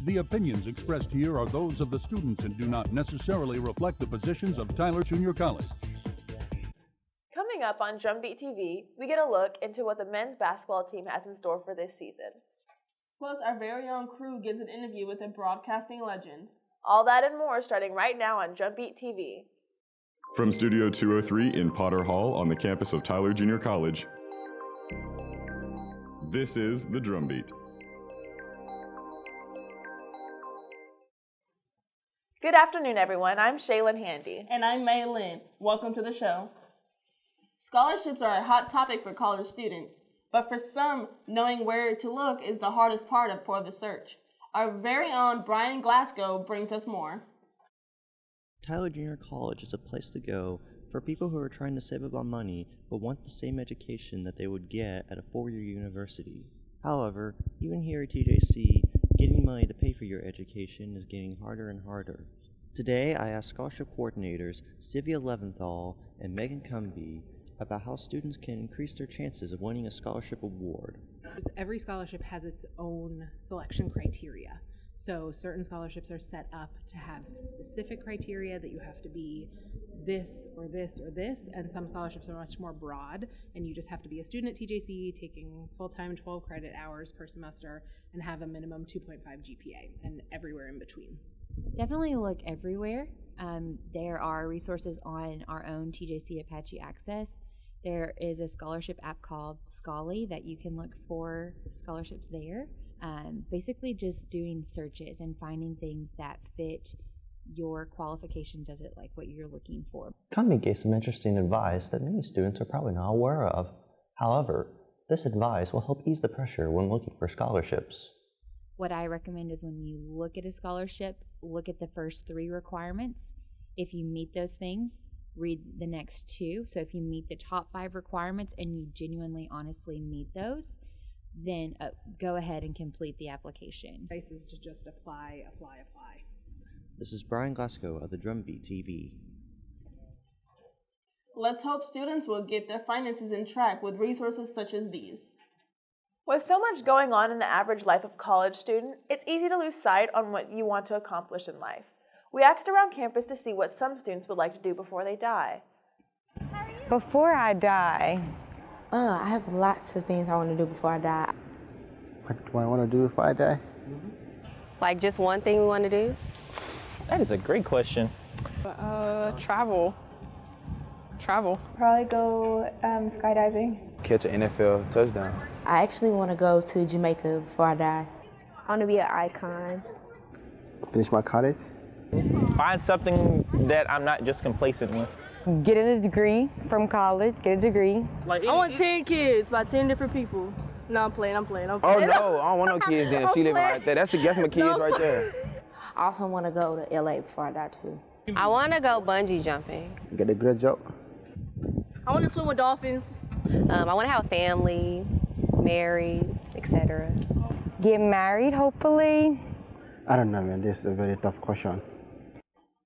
The opinions expressed here are those of the students and do not necessarily reflect the positions of Tyler Junior College. Coming up on Drumbeat TV, we get a look into what the men's basketball team has in store for this season. Plus, our very own crew gives an interview with a broadcasting legend. All that and more starting right now on Drumbeat TV. From Studio 203 in Potter Hall on the campus of Tyler Junior College, this is The Drumbeat. Good afternoon, everyone. I'm Shaelyn Handy. And I'm Lynn. Welcome to the show. Scholarships are a hot topic for college students, but for some, knowing where to look is the hardest part for the search. Our very own Bryan Glasgow brings us more. Tyler Junior College is a place to go for people who are trying to save up on money but want the same education that they would get at a four-year university. However, even here at TJC, getting money to pay for your education is getting harder and harder. Today, I asked scholarship coordinators Sylvia Leventhal and Megan Cumbie about how students can increase their chances of winning a scholarship award. Every scholarship has its own selection criteria. So certain scholarships are set up to have specific criteria that you have to be this or this or this, and some scholarships are much more broad, and you just have to be a student at TJC taking full-time 12 credit hours per semester and have a minimum 2.5 GPA, and everywhere in between. Definitely look everywhere. There are resources on our own TJC Apache Access. There is a scholarship app called Scholly that you can look for scholarships there. Basically just doing searches and finding things that fit your qualifications as like what you're looking for. Cumbie gave some interesting advice that many students are probably not aware of. However, this advice will help ease the pressure when looking for scholarships. What I recommend is when you look at a scholarship, look at the first 3 requirements. If you meet those things, read the next 2. So if you meet the top 5 requirements and you genuinely, honestly meet those, then go ahead and complete the application. Advice is to just apply. This is Bryan Glasgow of the Drumbeat TV. Let's hope students will get their finances in track with resources such as these. With so much going on in the average life of a college student, it's easy to lose sight on what you want to accomplish in life. We asked around campus to see what some students would like to do before they die. Before I die, I have lots of things I want to do before I die. What do I want to do before I die? Like just one thing we want to do? That is a great question. Travel. Probably go skydiving. Catch an NFL touchdown. I actually want to go to Jamaica before I die. I want to be an icon. Finish my college. Find something that I'm not just complacent with. Get a degree from college, get a degree. I want 10 kids by 10 different people. No, I'm playing. Oh no, I don't want no kids then. She living right there. That's my kids right there. I also want to go to LA before I die too. I want to go bungee jumping. Get a good job. I want to swim with dolphins. I want to have a family, married, etc. Get married, hopefully. I don't know, man. This is a very tough question.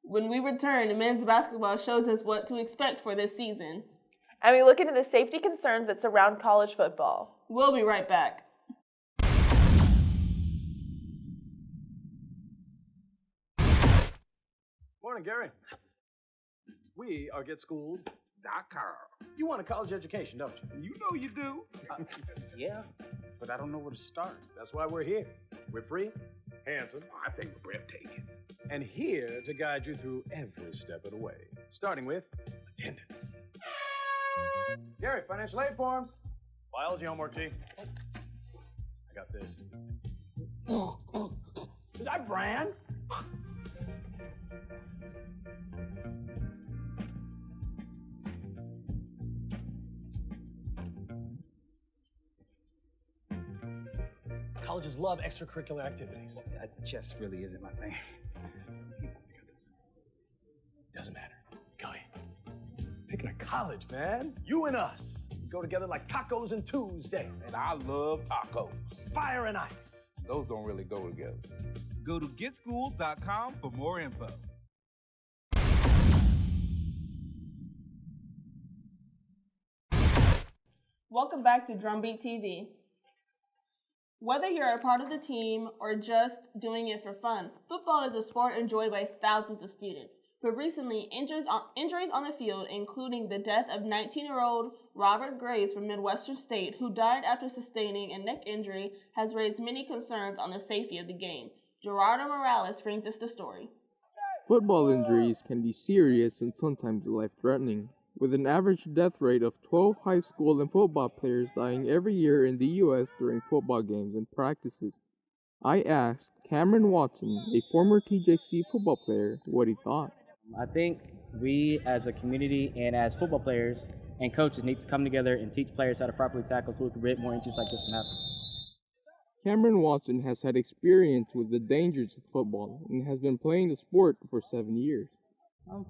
When we return, the men's basketball shows us what to expect for this season. And we look into the safety concerns that surround college football. We'll be right back. Morning, Gary. We are GetSchooled.com. You want a college education, don't you? You know you do. Yeah, but I don't know where to start. That's why we're here. We're free, handsome, I think we're breathtaking, and here to guide you through every step of the way, starting with attendance. Gary, financial aid forms. Biology homework, G. I got this. Is that Bryan? Colleges love extracurricular activities. That just really isn't my thing. Doesn't matter. Go ahead. Picking a college, man. You and us. We go together like tacos and Tuesday. And I love tacos. Fire and ice. Those don't really go together. Go to GetSchooled.com for more info. Welcome back to Drumbeat TV. Whether you're a part of the team or just doing it for fun, football is a sport enjoyed by thousands of students. But recently, injuries on the field, including the death of 19-year-old Robert Graves from Midwestern State, who died after sustaining a neck injury, has raised many concerns on the safety of the game. Gerardo Morales brings us the story. Football injuries can be serious and sometimes life-threatening, with an average death rate of 12 high school and football players dying every year in the U.S. during football games and practices. I asked Cameron Watson, a former TJC football player, what he thought. I think we as a community and as football players and coaches need to come together and teach players how to properly tackle so we can prevent more injuries like this from happening. Cameron Watson has had experience with the dangers of football and has been playing the sport for 7 years.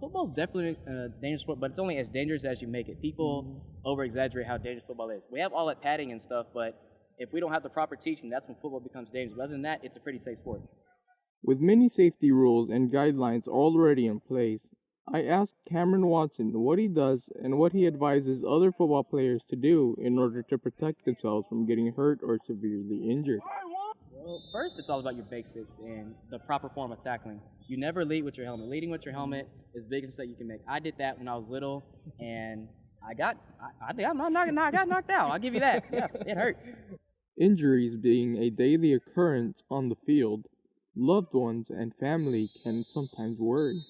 Football is definitely a dangerous sport, but it's only as dangerous as you make it. People over-exaggerate how dangerous football is. We have all that padding and stuff, but if we don't have the proper teaching, that's when football becomes dangerous. But other than that, it's a pretty safe sport. With many safety rules and guidelines already in place, I asked Cameron Watson what he does and what he advises other football players to do in order to protect themselves from getting hurt or severely injured. Well, first, it's all about your basics and the proper form of tackling. You never lead with your helmet. Leading with your helmet is the biggest mistake you can make. I did that when I was little, and I got knocked out. I'll give you that. Yeah, it hurt. Injuries being a daily occurrence on the field, loved ones and family can sometimes worry.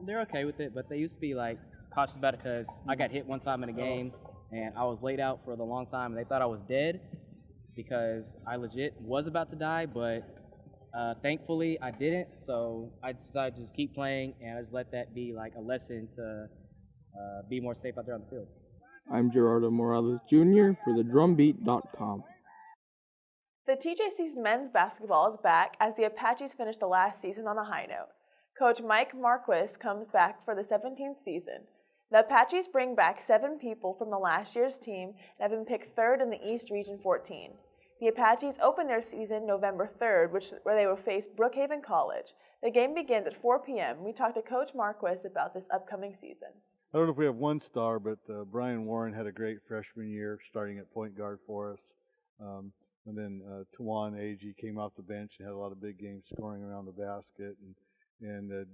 They're okay with it, but they used to be like cautious about it because I got hit one time in a game, and I was laid out for a long time, and they thought I was dead because I legit was about to die, but thankfully I didn't, so I decided to just keep playing, and I just let that be like a lesson to be more safe out there on the field. I'm Gerardo Morales Jr. for the Drumbeat.com. The TJC's men's basketball is back as the Apaches finish the last season on a high note. Coach Mike MARQUIS comes back for the 17th season. The Apaches bring back 7 people from the last year's team and have been picked 3rd in the East Region 14. The Apaches open their season November 3rd, where they will face Brookhaven College. The game begins at 4 p.m. We talked to Coach MARQUIS about this upcoming season. I don't know if we have one star, but Bryan Warren had a great freshman year starting at point guard for us. And then Tawan Agee came off the bench and had a lot of big games scoring around the basket. And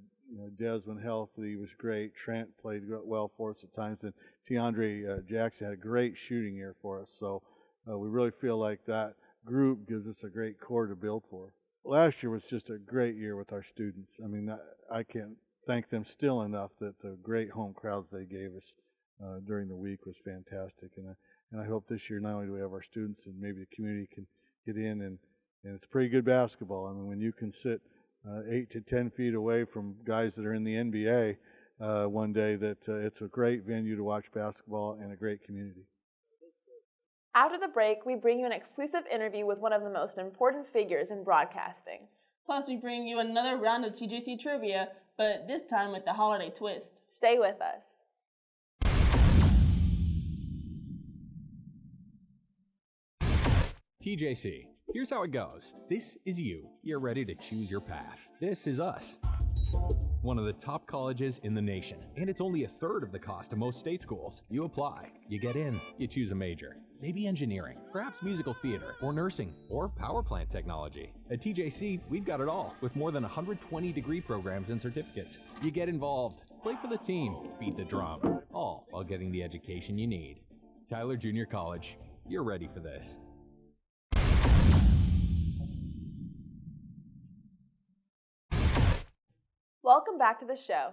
Desmond Healthy was great. Trent played well for us at times. And Tiandre Jackson had a great shooting year for us. So we really feel like that group gives us a great core to build for. Last year was just a great year with our students. I mean, I can't thank them still enough that the great home crowds they gave us during the week was fantastic. And I hope this year not only do we have our students and maybe the community can get in and it's pretty good basketball. I mean, when you can sit 8 to 10 feet away from guys that are in the NBA one day, that it's a great venue to watch basketball and a great community. After the break, we bring you an exclusive interview with one of the most important figures in broadcasting. Plus, we bring you another round of TJC trivia, but this time with the holiday twist. Stay with us. TJC, here's how it goes. This is you. You're ready to choose your path. This is us. One of the top colleges in the nation, and it's only 1/3 of the cost of most state schools. You apply, you get in, you choose a major. Maybe engineering, perhaps musical theater, or nursing, or power plant technology. At TJC, we've got it all, with more than 120 degree programs and certificates. You get involved, play for the team, beat the drum, all while getting the education you need. Tyler Junior College, you're ready for this. Welcome back to the show.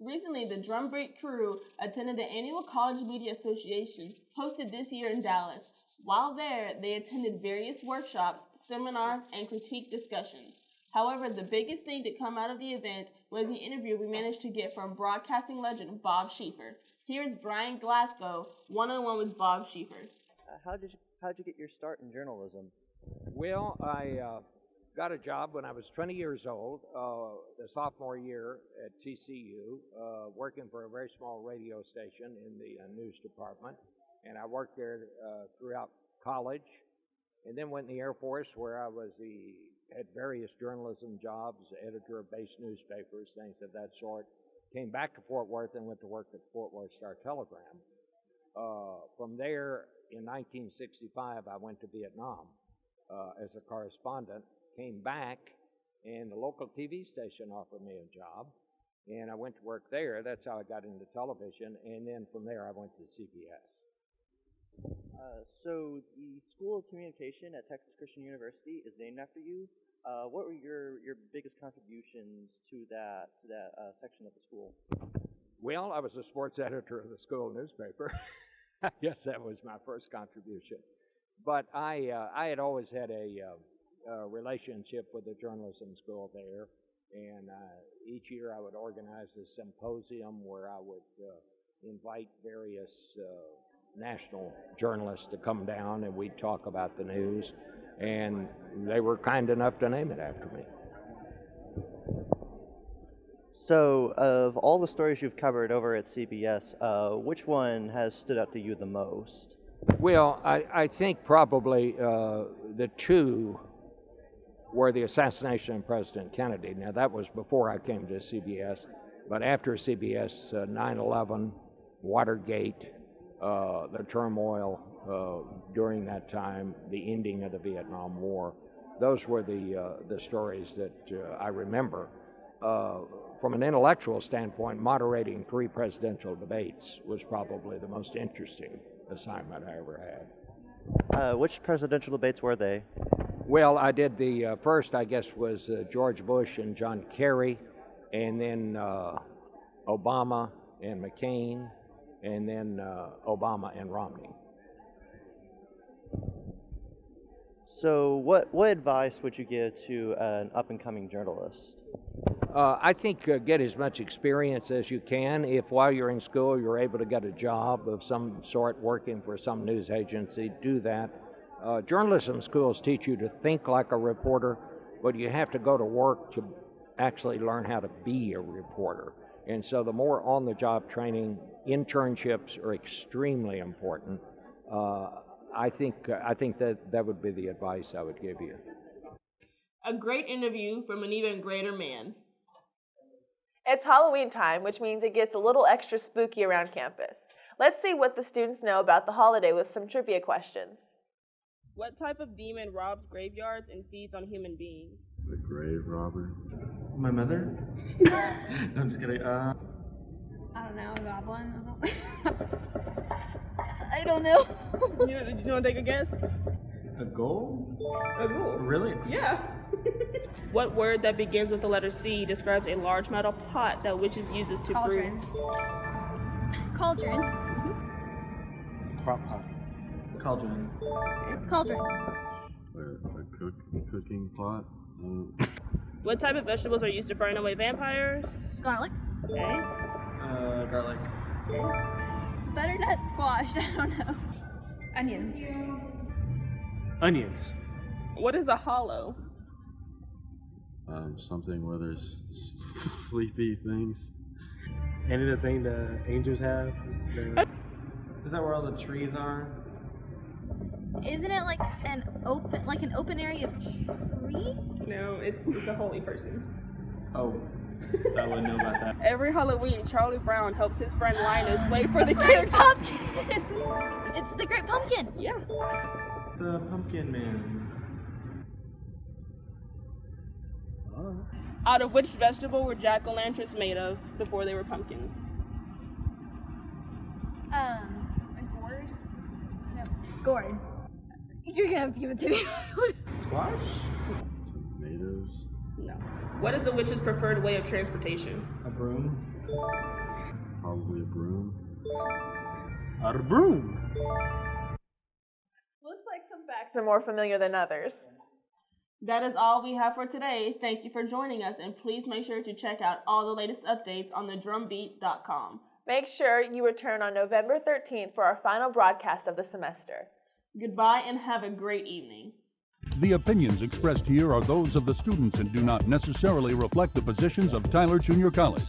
Recently, the Drumbeat crew attended the annual College Media Association hosted this year in Dallas. While there, they attended various workshops, seminars, and critique discussions. However, the biggest thing to come out of the event was the interview we managed to get from broadcasting legend Bob Schieffer. Here's Bryan Glasgow, one-on-one with Bob Schieffer. How'd you get your start in journalism? Well, I got a job when I was 20 years old, the sophomore year at TCU, working for a very small radio station in the news department. And I worked there throughout college, and then went in the Air Force where I was had various journalism jobs, editor of base newspapers, things of that sort. Came back to Fort Worth and went to work at Fort Worth Star Telegram. From there, in 1965, I went to Vietnam as a correspondent, came back, and the local TV station offered me a job, and I went to work there. That's how I got into television, and then from there I went to CBS. So the School of Communication at Texas Christian University is named after you. What were your biggest contributions to that section of the school? Well, I was a sports editor of the school newspaper. I guess that was my first contribution. But I had always had a relationship with the journalism school there, and each year I would organize a symposium where I would invite various national journalists to come down, and we'd talk about the news, and they were kind enough to name it after me. So, of all the stories you've covered over at CBS, which one has stood out to you the most? Well, I think probably the two were the assassination of President Kennedy. Now, that was before I came to CBS, but after CBS, 9/11, Watergate, the turmoil during that time, the ending of the Vietnam War, those were the stories that I remember. From an intellectual standpoint, moderating 3 presidential debates was probably the most interesting assignment I ever had. Which presidential debates were they? Well, I did the first, I guess, was George Bush and John Kerry, and then Obama and McCain, and then Obama and Romney. So what advice would you give to an up-and-coming journalist? I think get as much experience as you can. If while you're in school you're able to get a job of some sort working for some news agency, do that. Journalism schools teach you to think like a reporter, but you have to go to work to actually learn how to be a reporter. And so the more on-the-job training, internships are extremely important. I think that would be the advice I would give you. A great interview from an even greater man. It's Halloween time, which means it gets a little extra spooky around campus. Let's see what the students know about the holiday with some trivia questions. What type of demon robs graveyards and feeds on human beings? The grave robber. My mother? No, I'm just kidding. I don't know, a goblin? I don't know. You want to take a guess? A ghoul? A ghoul? Really? Yeah. What word that begins with the letter C describes a large metal pot that witches uses to Cauldron. brew? Cauldron. Crock pot. Cauldron. Cauldron. A cooking pot. What type of vegetables are used to frighten away vampires? Garlic. Okay. Garlic. Okay. Butternut squash. I don't know. Onions. Onions. What is a hollow? Something where there's sleepy things. And the thing the angels have. Is that where all the trees are? Isn't it like an open area of tree? No, it's a holy person. Oh, I wouldn't know about that. Every Halloween, Charlie Brown helps his friend Linus wait for the Great kids. pumpkin. It's the Great Pumpkin. Yeah. It's the Pumpkin Man. Out of which vegetable were jack-o'-lanterns made of before they were pumpkins? A gourd? No. Gourd. You're gonna have to give it to me. Squash? Tomatoes. No. What is a witch's preferred way of transportation? A broom? Probably a broom. A broom! Looks like some facts are more familiar than others. That is all we have for today. Thank you for joining us, and please make sure to check out all the latest updates on the drumbeat.com. Make sure you return on November 13th for our final broadcast of the semester. Goodbye and have a great evening. The opinions expressed here are those of the students and do not necessarily reflect the positions of Tyler Junior College.